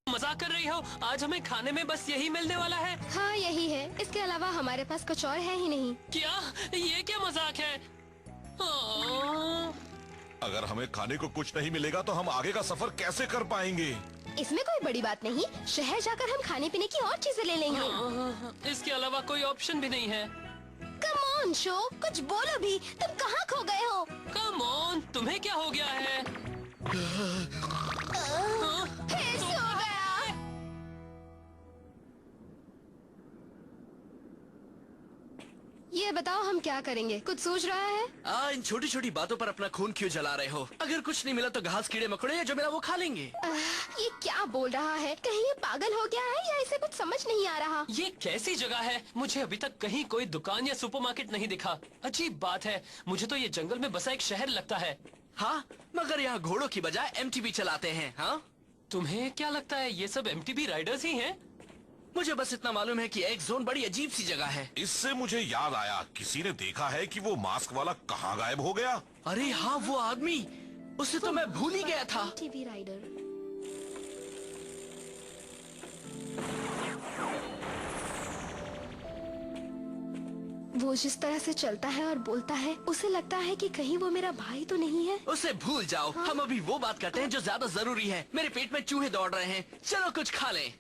मजाक कर रही हो? आज हमें खाने में बस यही मिलने वाला है। हाँ यही है, इसके अलावा हमारे पास कुछ और है ही नहीं। क्या? ये क्या मजाक है? अगर हमें खाने को कुछ नहीं मिलेगा तो हम आगे का सफर कैसे कर पाएंगे? इसमें कोई बड़ी बात नहीं, शहर जाकर हम खाने पीने की और चीजें ले लेंगे। इसके अलावा कोई ऑप्शन भी नहीं है। कम ऑन शो, कुछ बोलो भी, तुम कहाँ खो गए हो? कम ऑन, तुम्हें क्या हो गया है? फिर सो गया। ये बताओ हम क्या करेंगे, कुछ सोच रहा है? इन छोटी छोटी बातों पर अपना खून क्यों जला रहे हो? अगर कुछ नहीं मिला तो घास कीड़े मकोड़े है जो मिला वो खा लेंगे। ये क्या बोल रहा है? कहीं ये पागल हो गया है या इसे कुछ समझ नहीं आ रहा? ये कैसी जगह है? मुझे अभी तक कहीं कोई दुकान या सुपरमार्केट नहीं दिखा। अजीब बात है, मुझे तो ये जंगल में बसा एक शहर लगता है। हाँ, मगर यहाँ घोड़ों की बजाय एमटीबी चलाते हैं। हाँ, तुम्हें क्या लगता है ये सब एमटीबी राइडर्स ही हैं? मुझे बस इतना मालूम है कि एक जोन बड़ी अजीब सी जगह है। इससे मुझे याद आया, किसी ने देखा है कि वो मास्क वाला कहाँ गायब हो गया? अरे हाँ, वो आदमी, उसे तो मैं भूल ही गया था। TV rider. वो जिस तरह से चलता है और बोलता है, उसे लगता है कि कहीं वो मेरा भाई तो नहीं है। उसे भूल जाओ। हम अभी वो बात करते हैं जो ज्यादा जरूरी है। मेरे पेट में चूहे दौड़ रहे हैं, चलो कुछ खा लें।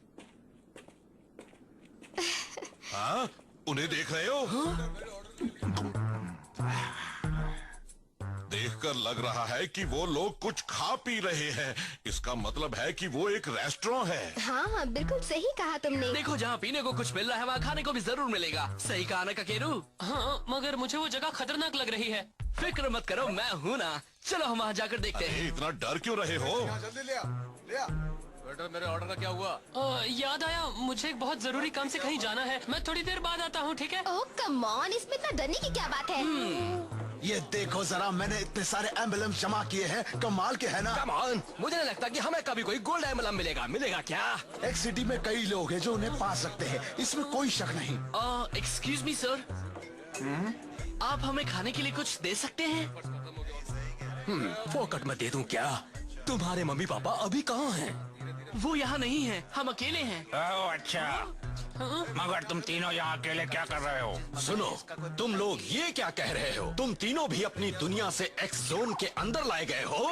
हाँ, उन्हें देख रहे हो? देखकर लग रहा है कि वो लोग कुछ खा पी रहे हैं। इसका मतलब है कि वो एक रेस्टोरेंट है। हाँ बिल्कुल सही कहा तुमने। देखो, जहाँ पीने को कुछ मिल रहा है वहाँ खाने को भी जरूर मिलेगा। सही कहा ना ककेरू? हाँ, मगर मुझे वो जगह खतरनाक लग रही है। फिक्र मत करो, मैं हूँ ना। चलो हम वहाँ जाकर देखते हैं। इतना डर क्यों रहे हो? जल्दी ले आ। बेटा, मेरे ऑर्डर का क्या हुआ? याद आया, मुझे एक बहुत जरूरी काम से कहीं जाना है। मैं थोड़ी देर बाद आता हूँ, ठीक है? ओह कम ऑन, इसमें इतना डरने की क्या बात है? ये देखो जरा, मैंने इतने सारे एम्बुलेंस जमा किए हैं, कमाल के है ना? कम ऑन, मुझे नहीं लगता कि हमें कभी कोई गोल्ड एम्बलम मिलेगा। मिलेगा क्या? एक सिटी में कई लोग हैं जो उन्हें पा सकते हैं, इसमें कोई शक नहीं। एक्सक्यूज मी सर, आप हमें खाने के लिए कुछ दे सकते हैं? फोकट में दे दूं क्या? तुम्हारे मम्मी पापा अभी कहाँ हैं? वो यहाँ नहीं है, हम अकेले हैं। ओह अच्छा, मगर तुम तीनों यहाँ अकेले क्या कर रहे हो? सुनो, तुम लोग ये क्या कह रहे हो? तुम तीनों भी अपनी दुनिया से एक्स जोन के अंदर लाए गए हो?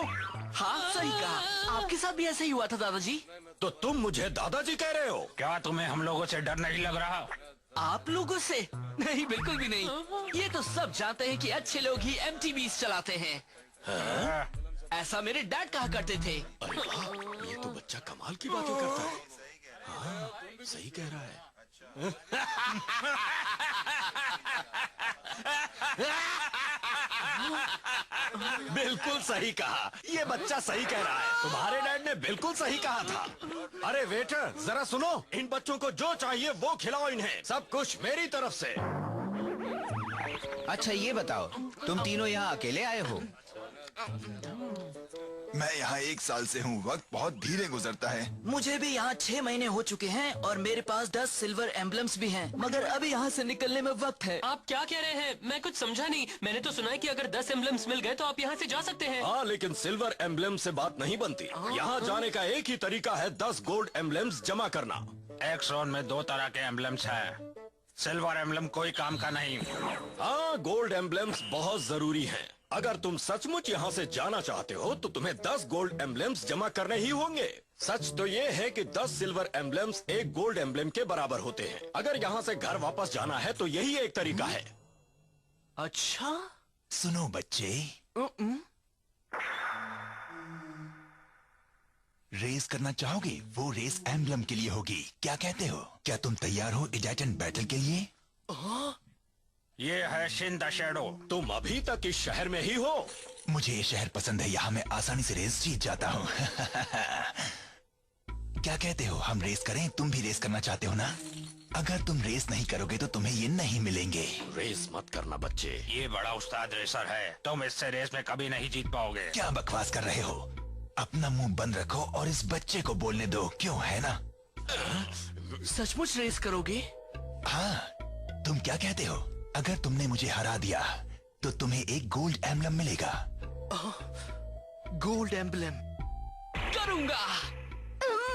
हाँ सही कहा, आपके साथ भी ऐसा ही हुआ था दादाजी। तो तुम मुझे दादाजी कह रहे हो? क्या तुम्हें हम लोगों से डर नहीं लग रहा? आप लोगों से? नहीं, बिल्कुल भी नहीं। ये तो सब जानते हैं कि अच्छे लोग ही एमटीबीज चलाते हैं। ऐसा मेरे डैड कहा करते थे। अरे वाह, ये तो बच्चा कमाल की बातें करता है। हाँ, सही कह रहा है। बिल्कुल सही कहा, ये बच्चा सही कह रहा है। तुम्हारे डैड ने बिल्कुल सही कहा था। अरे वेटर, जरा सुनो, इन बच्चों को जो चाहिए वो खिलाओ इन्हें। सब कुछ मेरी तरफ से। अच्छा ये बताओ, तुम तीनों यहाँ अकेले आए हो? मैं यहाँ 1 साल से हूँ, वक्त बहुत धीरे गुजरता है। मुझे भी यहाँ 6 महीने हो चुके हैं और मेरे पास 10 सिल्वर एम्बलम्स भी हैं, मगर अभी यहाँ से निकलने में वक्त है। आप क्या कह रहे हैं? मैं कुछ समझा नहीं। मैंने तो सुना है कि अगर 10 एम्बलम्स मिल गए तो आप यहाँ से जा सकते हैं। हाँ, लेकिन सिल्वर एम्बलम से बात नहीं बनती। यहाँ जाने का एक ही तरीका है, 10 गोल्ड एम्बलम्स जमा करना। एक जोन में 2 तरह के एम्बलम्स हैं। सिल्वर एम्बलम कोई काम का नहीं। हाँ, गोल्ड एम्बलम्स बहुत जरूरी हैं। अगर तुम सचमुच यहाँ से जाना चाहते हो तो तुम्हें 10 गोल्ड एम्बलम्स जमा करने ही होंगे। सच तो ये है कि 10 सिल्वर एम्बलम्स एक गोल्ड एम्बलम के बराबर होते हैं। अगर यहाँ से घर वापस जाना है तो यही एक तरीका है। अच्छा, सुनो बच्चे, रेस करना चाहोगे? वो रेस एम्बलम के लिए होगी, क्या कहते हो? क्या तुम तैयार हो इजाटन बैटल के लिए? ये है शिन द शैडो। तुम अभी तक इस शहर में ही हो? मुझे ये शहर पसंद है, यहाँ मैं आसानी से रेस जीत जाता हूँ। क्या कहते हो, हम रेस करें? तुम भी रेस करना चाहते हो ना? अगर तुम रेस नहीं करोगे तो तुम्हें ये नहीं मिलेंगे। रेस मत करना बच्चे। ये बड़ा उस्ताद रेसर है, तुम इससे रेस में कभी नहीं जीत पाओगे। क्या बकवास कर रहे हो? अपना मुंह बंद रखो और इस बच्चे को बोलने दो, क्यों है ना? सचमुच रेस करोगे? हाँ, तुम क्या कहते हो? अगर तुमने मुझे हरा दिया तो तुम्हें एक गोल्ड एम्बलम मिलेगा। गोल्ड एम्बलम करूंगा।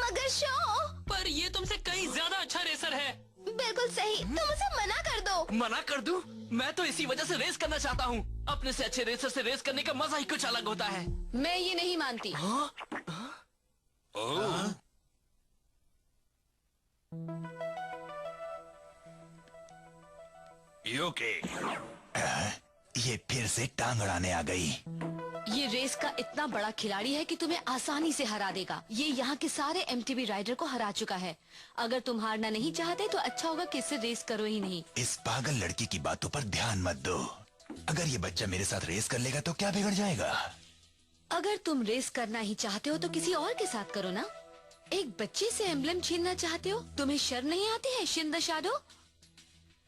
मगर शो, पर ये तुमसे कहीं ज्यादा अच्छा रेसर है। बिल्कुल सही, तुम उसे मना कर दो। मना कर दूं? मैं तो इसी वजह से रेस करना चाहता हूँ। अपने से अच्छे रेसर से रेस करने का मजा ही कुछ अलग होता है। मैं ये नहीं मानती। यूकी, ये फिर से टांग अड़ाने आ गई। ये रेस का इतना बड़ा खिलाड़ी है कि तुम्हें आसानी से हरा देगा। ये यहाँ के सारे एमटीबी राइडर को हरा चुका है। अगर तुम हारना नहीं चाहते तो अच्छा होगा कि इससे रेस करो ही नहीं। इस पागल लड़की की बातों पर ध्यान मत दो। अगर ये बच्चा मेरे साथ रेस कर लेगा तो क्या बिगड़ जाएगा? अगर तुम रेस करना ही चाहते हो तो किसी और के साथ करो ना। एक बच्चे से एम्बलम छीनना चाहते हो? तुम्हें शर्म नहीं आती है शिन द शैडो?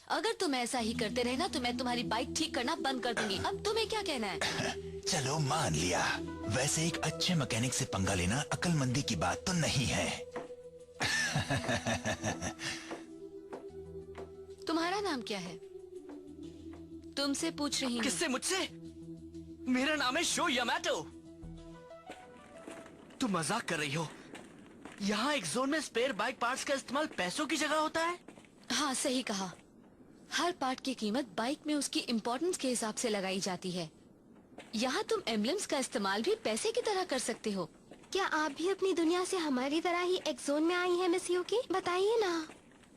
अगर तुम ऐसा ही करते रहना तो मैं तुम्हारी बाइक ठीक करना बंद कर दूंगी। अब तुम्हें क्या कहना है? चलो मान लिया। वैसे एक अच्छे मैकेनिक से पंगा लेना अक्लमंदी की बात तो नहीं है। तुम्हारा नाम क्या है? तुमसे पूछ रही हूँ। किससे? मुझसे? मेरा नाम है शो यामाटो। तुम मजाक कर रही हो? यहाँ एक जोन में स्पेयर बाइक पार्ट्स का इस्तेमाल पैसों की जगह होता है। हाँ सही कहा। हर पार्ट की कीमत बाइक में उसकी इम्पोर्टेंस के हिसाब से लगाई जाती है। यहाँ तुम एम्बलम्स का इस्तेमाल भी पैसे की तरह कर सकते हो। क्या आप भी अपनी दुनिया से हमारी तरह ही एक जोन में आई हैं मिस यूकी? बताइए ना।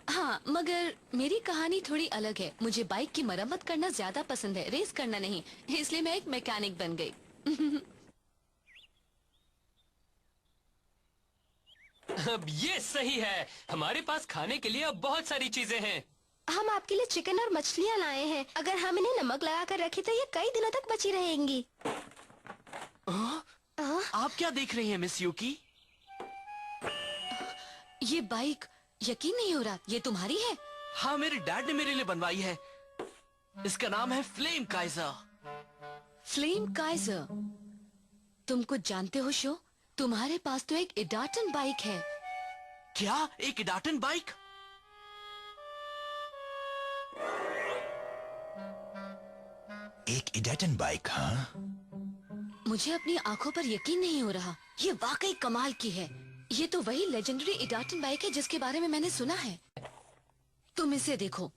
हाँ, मगर मेरी कहानी थोड़ी अलग है। मुझे बाइक की मरम्मत करना ज्यादा पसंद है, रेस करना नहीं। इसलिए मैं एक मैकेनिक बन गई। अब ये सही है। हमारे पास खाने के लिए अब बहुत सारी चीजें हैं। हम आपके लिए चिकन और मछलियाँ लाए हैं। अगर हम इन्हें नमक लगा कर रखें तो ये कई दिनों तक बची रहेंगी। आप क्या देख रही हैं मिस यूकी? ये बाइक यकीन नहीं हो रहा, ये तुम्हारी है? हाँ, मेरे डैड ने मेरे लिए बनवाई है। इसका नाम है फ्लेम काइजर। Flame Kaizer? तुम कुछ जानते हो शो? तुम्हारे पास तो एक इडाटन बाइक है। क्या? एक इडाटन बाइक? एक इडाटन बाइक? हाँ, मुझे अपनी आंखों पर यकीन नहीं हो रहा। ये वाकई कमाल की है। ये तो वही लेजेंडरी इडाटन बाइक है जिसके बारे में मैंने सुना है। तुम इसे देखो।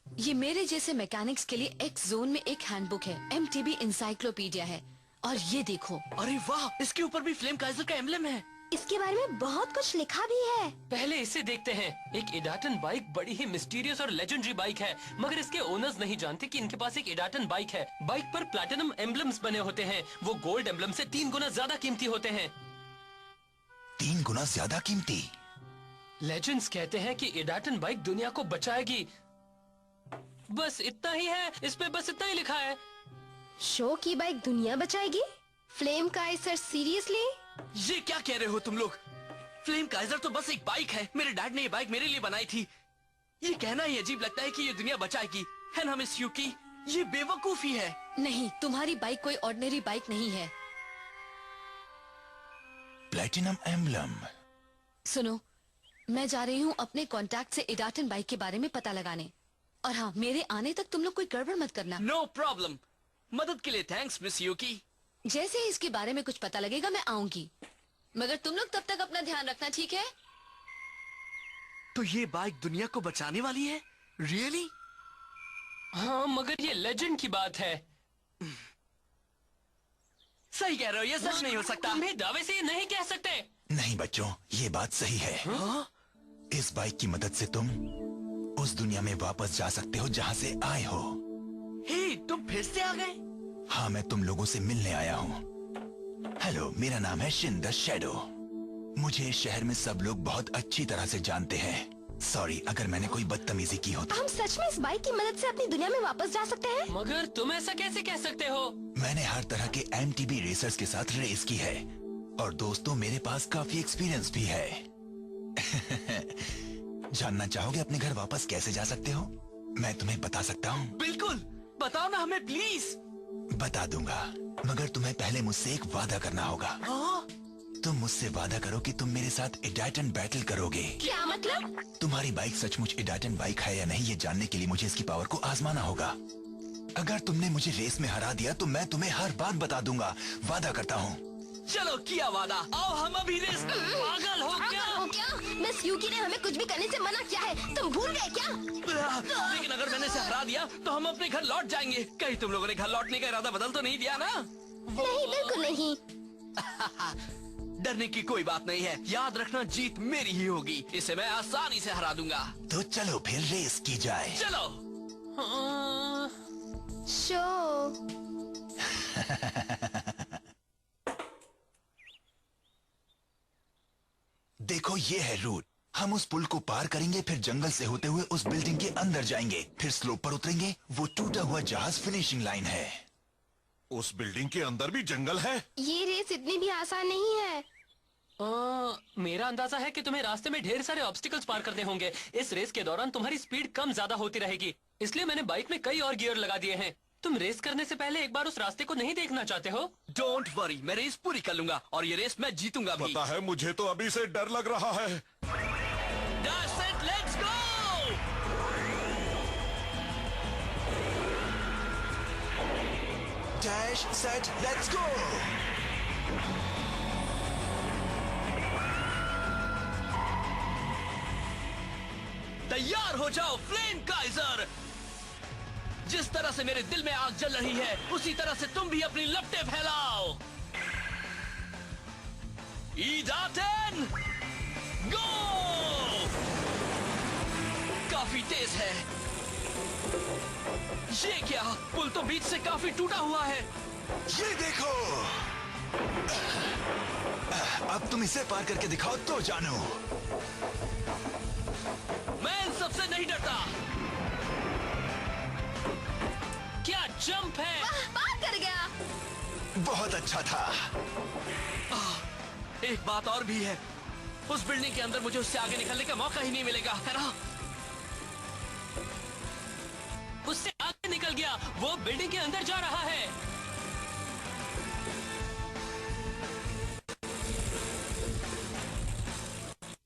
ये मेरे जैसे मैकेनिक्स के लिए एक्स जोन में एक हैंडबुक है। एमटीबी इंसाइक्लोपीडिया है। और ये देखो। अरे वाह, इसके ऊपर भी फ्लेम काइजर का एम्बलम है। इसके बारे में बहुत कुछ लिखा भी है। पहले इसे देखते हैं। एक इडाटन बाइक बड़ी ही मिस्टीरियस और लेजेंडरी बाइक है, मगर इसके ओनर्स नहीं जानते कि इनके पास एक इडाटन बाइक है। बाइक पर प्लैटिनम एम्बलम्स बने होते हैं। वो गोल्ड एम्बलम से 3 गुना ज्यादा कीमती होते हैं। 3 गुना ज्यादा कीमती? लेजेंड्स कहते हैं कि इडाटन बाइक दुनिया को बचाएगी। बस इतना ही है। इस पे बस इतना ही लिखा है। शो की बाइक दुनिया बचाएगी? Flame Kaizer seriously? ये क्या कह रहे हो तुम लोग? फ्लेम काइजर तो बस एक बाइक है। मेरे डैड ने ये बाइक मेरे लिए बनाई थी। ये कहना ही अजीब लगता है कि ये दुनिया बचाएगी, है ना मिस यूकी? ये बेवकूफी है। नहीं, तुम्हारी बाइक कोई ऑर्डिनरी बाइक नहीं है। Platinum emblem? सुनो, मैं जा रही हूँ अपने कांटेक्ट से इडाटन बाइक के बारे में पता लगाने। और हाँ, मेरे आने तक तुम लोग कोई गड़बड़ मत करना। No problem. मदद के लिए थैंक्स मिस यूकी। जैसे ही इसके बारे में कुछ पता लगेगा मैं आऊंगी। मगर तुम लोग तब तक अपना ध्यान रखना, ठीक है? तो ये बाइक दुनिया को बचाने वाली है? रियली? हाँ, मगर ये लेजेंड की बात है। सही कह रहे हो, ये सच नहीं हो सकता। तुम्हें दावे से ये नहीं कह सकते। नहीं बच्चों, ये बात सही है। इस बाइक की मदद से तुम उस दुनिया में वापस जा सकते हो जहाँ से आए हो। हे, तुम फिर से आ गए? हाँ, मैं तुम लोगों से मिलने आया हूँ। हेलो, मेरा नाम है शिन द शैडो। मुझे इस शहर में सब लोग बहुत अच्छी तरह से जानते हैं। सॉरी अगर मैंने कोई बदतमीजी की हो तो। हम सच में इस बाइक की मदद से अपनी दुनिया में वापस जा सकते हैं? मगर तुम ऐसा कैसे कह सकते हो? मैंने हर तरह के एमटीबी रेसर्स के साथ रेस की है और दोस्तों मेरे पास काफी एक्सपीरियंस भी है। जानना चाहोगे अपने घर वापस कैसे जा सकते हो? मैं तुम्हें बता सकता हूँ। बिल्कुल, बताओ ना हमें प्लीज। बता दूंगा, मगर तुम्हें पहले मुझसे एक वादा करना होगा। तुम मुझसे वादा करो कि तुम मेरे साथ इडाटन बैटल करोगे। क्या मतलब? तुम्हारी बाइक सचमुच इडाटन बाइक है या नहीं ये जानने के लिए मुझे इसकी पावर को आजमाना होगा। अगर तुमने मुझे रेस में हरा दिया तो मैं तुम्हें हर बात बता दूंगा, वादा करता हूँ। चलो किया वादा, आओ हम अभी रेस। पागल हो क्या? हो क्या? मिस यूकी ने हमें कुछ भी करने से मना किया है, तुम भूल गए क्या? लेकिन अगर मैंने इसे हरा दिया तो हम अपने घर लौट जाएंगे। कहीं तुम लोगों ने घर लौटने का इरादा बदल तो नहीं दिया ना? नहीं, बिल्कुल नहीं। डरने की कोई बात नहीं है, याद रखना जीत मेरी ही होगी। इसे मैं आसानी से हरा दूंगा। तो चलो फिर रेस की जाए। चलो। शो। देखो ये है रूट। हम उस पुल को पार करेंगे, फिर जंगल से होते हुए उस बिल्डिंग के अंदर जाएंगे, फिर स्लोप पर उतरेंगे। वो टूटा हुआ जहाज फिनिशिंग लाइन है। उस बिल्डिंग के अंदर भी जंगल है? ये रेस इतनी भी आसान नहीं है। मेरा अंदाजा है कि तुम्हें रास्ते में ढेर सारे ऑब्स्टिकल्स पार करने होंगे। इस रेस के दौरान तुम्हारी स्पीड कम ज्यादा होती रहेगी, इसलिए मैंने बाइक में कई और गियर लगा दिए हैं। तुम रेस करने से पहले एक बार उस रास्ते को नहीं देखना चाहते हो? डोंट वरी, मैं रेस पूरी कर लूंगा और ये रेस मैं जीतूंगा भी। पता है, मुझे तो अभी से डर लग रहा है। That's it, let's go! Dash set let's go. तैयार हो जाओ फ्लेम काइजर। जिस तरह से मेरे दिल में आग जल रही है, उसी तरह से तुम भी अपनी लपटें फैलाओ। ईडाटन गो! काफी तेज है। ये क्या? पुल तो बीच से काफी टूटा हुआ है। ये देखो, अब तुम इसे पार करके दिखाओ तो जानू। मैं इन सबसे नहीं डरता। क्या जंप है! पार कर गया। बहुत अच्छा था। एक बात और भी है, उस बिल्डिंग के अंदर मुझे उससे आगे निकलने का मौका ही नहीं मिलेगा, है ना? उससे आगे निकल गया, वो बिल्डिंग के अंदर जा रहा है।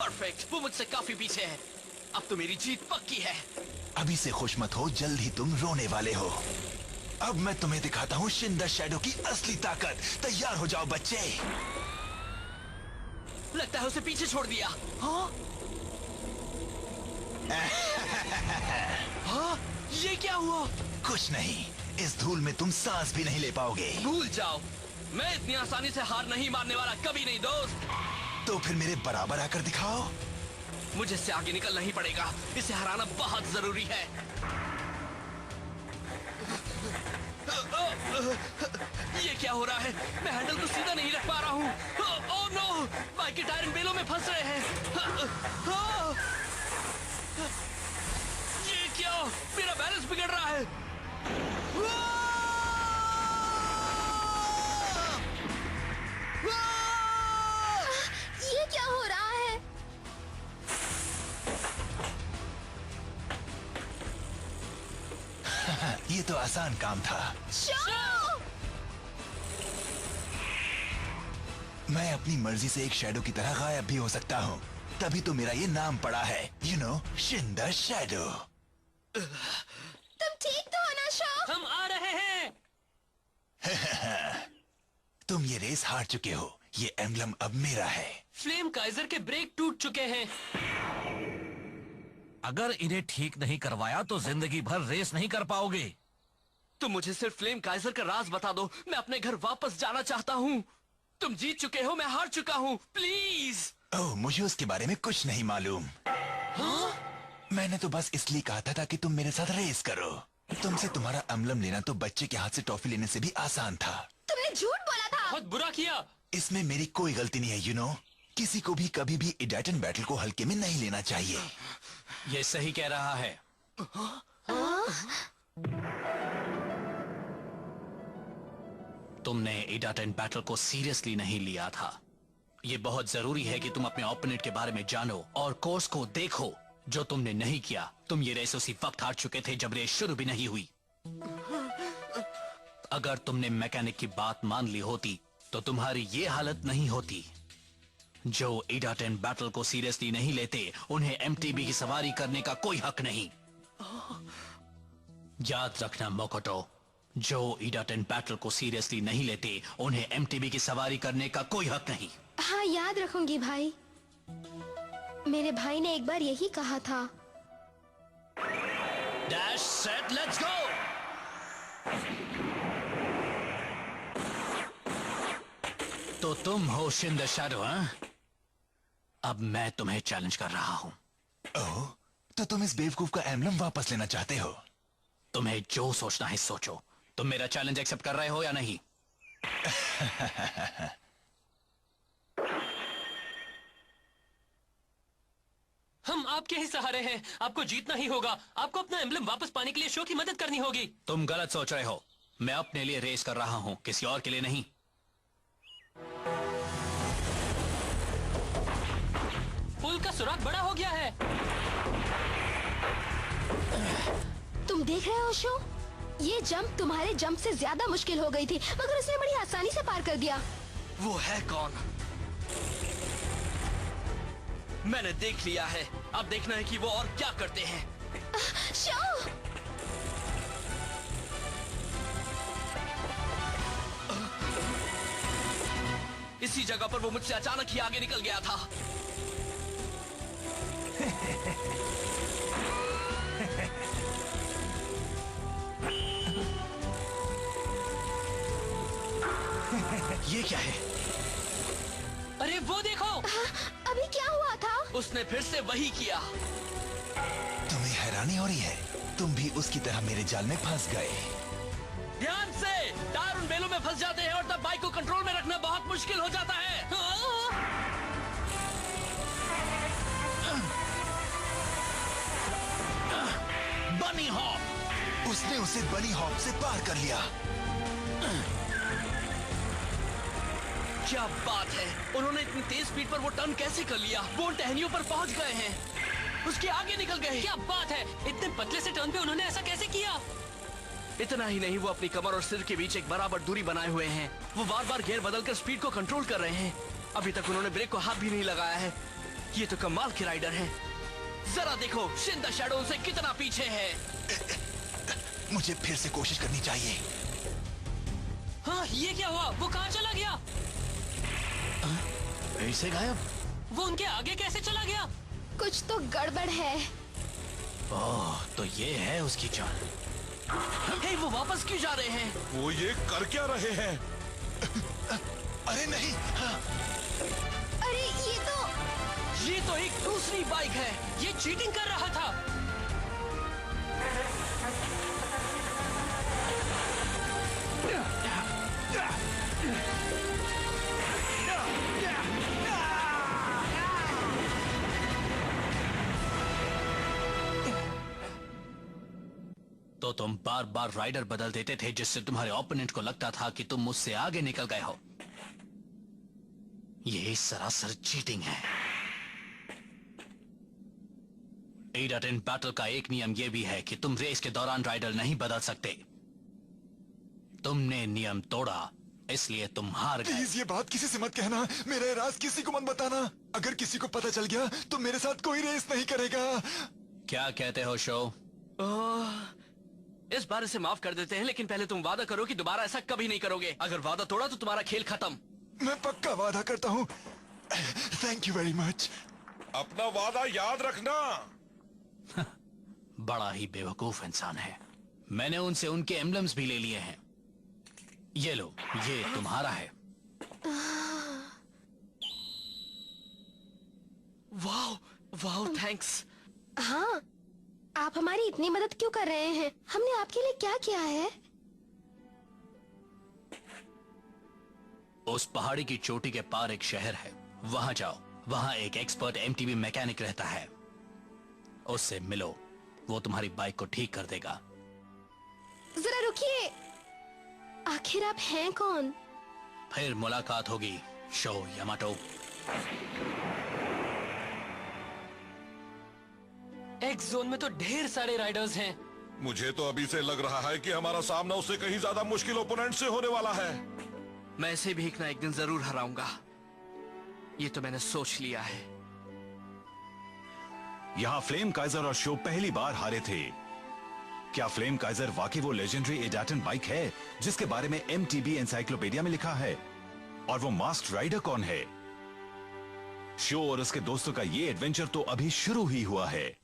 परफेक्ट, वो मुझसे काफी पीछे है। अब तो मेरी जीत पक्की है। अभी से खुश मत हो, जल्द ही तुम रोने वाले हो। अब मैं तुम्हें दिखाता हूँ शिन द शैडो की असली ताकत। तैयार हो जाओ बच्चे। लगता है उसे पीछे छोड़ दिया। हाँ? हाँ? ये क्या हुआ? कुछ नहीं, इस धूल में तुम सांस भी नहीं ले पाओगे। भूल जाओ, मैं इतनी आसानी से हार नहीं मानने वाला, कभी नहीं दोस्त। तो फिर मेरे बराबर आकर दिखाओ। मुझे इससे आगे निकलना ही पड़ेगा, इसे हराना बहुत जरूरी है। ये क्या हो रहा है? मैं हैंडल को सीधा नहीं रख पा रहा हूँ। ओह नो, बाइक के टायर इन बेलों में फंस रहे हैं। ये क्या? मेरा बैलेंस बिगड़ रहा है। ये क्या हो रहा है? ये तो आसान काम था। मैं अपनी मर्जी से एक शैडो की तरह गायब भी हो सकता हूँ, तभी तो मेरा ये नाम पड़ा है, you know, Shin the shadow. तुम ठीक तो हो ना शो? हम आ रहे हैं। तुम ये रेस हार चुके हो, ये एम्बलम अब मेरा है। फ्लेम काइजर के ब्रेक टूट चुके हैं। अगर इन्हें ठीक नहीं करवाया तो जिंदगी भर रेस नहीं कर पाओगे। तुम मुझे सिर्फ फ्लेम काइजर का राज बता दो, मैं अपने घर वापस जाना चाहता हूँ। तुम जीत चुके हो, मैं हार चुका हूँ, प्लीज। ओह, मुझे उसके बारे में कुछ नहीं मालूम। मैंने तो बस इसलिए कहा था ताकि तुम मेरे साथ रेस करो। तुमसे तुम्हारा एम्बलम लेना तो बच्चे के हाथ से टॉफी लेने से भी आसान था। तुमने झूठ बोला था। बहुत बुरा किया। इसमें मेरी कोई गलती नहीं है, यू नो। किसी को भी कभी भी इडाटन बैटल को हल्के में नहीं लेना चाहिए। ये सही कह रहा है। तुमने इडाटन बैटल को सीरियसली नहीं लिया था। ये बहुत जरूरी है कि तुम अपने ओपोनेंट के बारे में जानो और कोर्स को देखो, जो तुमने नहीं किया। तुम ये रेस उसी वक्त हार चुके थे जब रेस शुरू भी नहीं हुई। अगर तुमने मैकेनिक की बात मान ली होती तो तुम्हारी ये हालत नहीं होती। जो इडाटन बैटल को सीरियसली नहीं लेते, उन्हें एमटीबी की सवारी करने का कोई हक नहीं। याद रखना मोकोटो, जो ईडाटन बैटल को सीरियसली नहीं लेते उन्हें एमटीबी की सवारी करने का कोई हक नहीं। हाँ, याद रखूंगी भाई। मेरे भाई ने एक बार यही कहा था। Dash set let's go. तो तुम हो शिन द शैडो, हाँ? अब मैं तुम्हें चैलेंज कर रहा हूं। ओह, तो तुम इस बेवकूफ का एम्बलम वापस लेना चाहते हो? तुम्हें जो सोचना है सोचो। तुम मेरा चैलेंज एक्सेप्ट कर रहे हो या नहीं? हम आपके ही सहारे हैं। आपको जीतना ही होगा। आपको अपना एम्बलम वापस पाने के लिए शो की मदद करनी होगी। तुम गलत सोच रहे हो। मैं अपने लिए रेस कर रहा हूं, किसी और के लिए नहीं। पुल का सुराग बड़ा हो गया है। तुम देख रहे हो शो? ये जंप तुम्हारे जंप से ज्यादा मुश्किल हो गई थी, मगर उसने बड़ी आसानी से पार कर दिया। वो है कौन? मैंने देख लिया है। अब देखना है कि वो और क्या करते हैं। शो! इसी जगह पर वो मुझसे अचानक ही आगे निकल गया था। ये क्या है? अरे वो देखो। अभी क्या हुआ था? उसने फिर से वही किया। तुम्हें हैरानी हो रही है? तुम भी उसकी तरह मेरे जाल में फंस गए। ध्यान से! टायर उन बेलों में फंस जाते हैं और तब बाइक को कंट्रोल में रखना बहुत मुश्किल हो जाता है। बनी हॉप! उसने उसे बनी हॉप से पार कर लिया। क्या बात है! उन्होंने इतनी तेज स्पीड पर वो टर्न कैसे कर लिया? वो उन टहनियों पर पहुंच गए हैं। उसके आगे निकल गए। क्या बात है! इतने पतले से टर्न पे उन्होंने ऐसा कैसे किया? इतना ही नहीं, वो अपनी कमर और सिर के बीच एक बराबर दूरी बनाए हुए हैं। वो बार बार गियर बदलकर स्पीड को कंट्रोल कर रहे हैं। अभी तक उन्होंने ब्रेक को हाथ भी नहीं लगाया है। ये तो कमाल के राइडर हैं। जरा देखो, शिन द शैडो उनसे कितना पीछे है। मुझे फिर से कोशिश करनी चाहिए। हाँ, ये क्या हुआ? वो कहाँ चला गया? ऐसे गायब? वो उनके आगे कैसे चला गया? कुछ तो गड़बड़ है। ओह, तो ये है उसकी चाल। हे, वो वापस क्यों जा रहे हैं? वो ये कर क्या रहे हैं? अरे नहीं! हाँ। अरे ये तो एक दूसरी बाइक है। ये चीटिंग कर रहा था। तो तुम बार बार राइडर बदल देते थे जिससे तुम्हारे ओपोनेंट को लगता था कि तुम मुझसे आगे निकल गए हो। ये सरासर चीटिंग है। ईडाटन बैटल का एक नियम यह भी है कि तुम रेस के दौरान राइडर नहीं बदल सकते। तुमने नियम तोड़ा, इसलिए तुम हार गए। प्लीज ये बात किसी से मत कहना। मेरा ये राज किसी को मत बताना। अगर किसी को पता चल गया तो मेरे साथ कोई रेस नहीं करेगा। क्या कहते हो शो? इस बार इसे माफ कर देते हैं, लेकिन पहले तुम वादा करो कि दोबारा ऐसा कभी नहीं करोगे। अगर वादा तोड़ा तो तुम्हारा खेल खत्म। मैं पक्का वादा करता हूँ। Thank you very much. अपना वादा याद रखना। बड़ा ही बेवकूफ इंसान है। मैंने उनसे उनके एम्बलम्स भी ले लिए हैं। ये लो, ये तुम्हारा है। वाह वाह, थैंक्स। हाँ, आप हमारी इतनी मदद क्यों कर रहे हैं? हमने आपके लिए क्या किया है? उस पहाड़ी की चोटी के पार एक शहर है, वहां जाओ। वहां एक एक्सपर्ट एमटीबी मैकेनिक रहता है, उससे मिलो। वो तुम्हारी बाइक को ठीक कर देगा। जरा रुकिए, आखिर आप हैं कौन? फिर मुलाकात होगी शो यामाटो। एक्स जोन में तो ढेर सारे राइडर्स हैं। मुझे तो अभी से लग रहा है कि हमारा सामना उससे कहीं ज्यादा मुश्किल ओपोनेंट से होने वाला है। मैं इसे भी एक दिन जरूर हराऊंगा। ये तो मैंने सोच लिया है। यहाँ फ्लेम काइजर और शो पहली बार हारे थे। क्या फ्लेम काइजर वाकई वो लेजेंडरी एडाटन बाइक है जिसके बारे में MTB एनसाइक्लोपीडिया में लिखा है? और वो मास्क्ड राइडर कौन है? शो और उसके दोस्तों का ये एडवेंचर तो अभी शुरू ही हुआ है।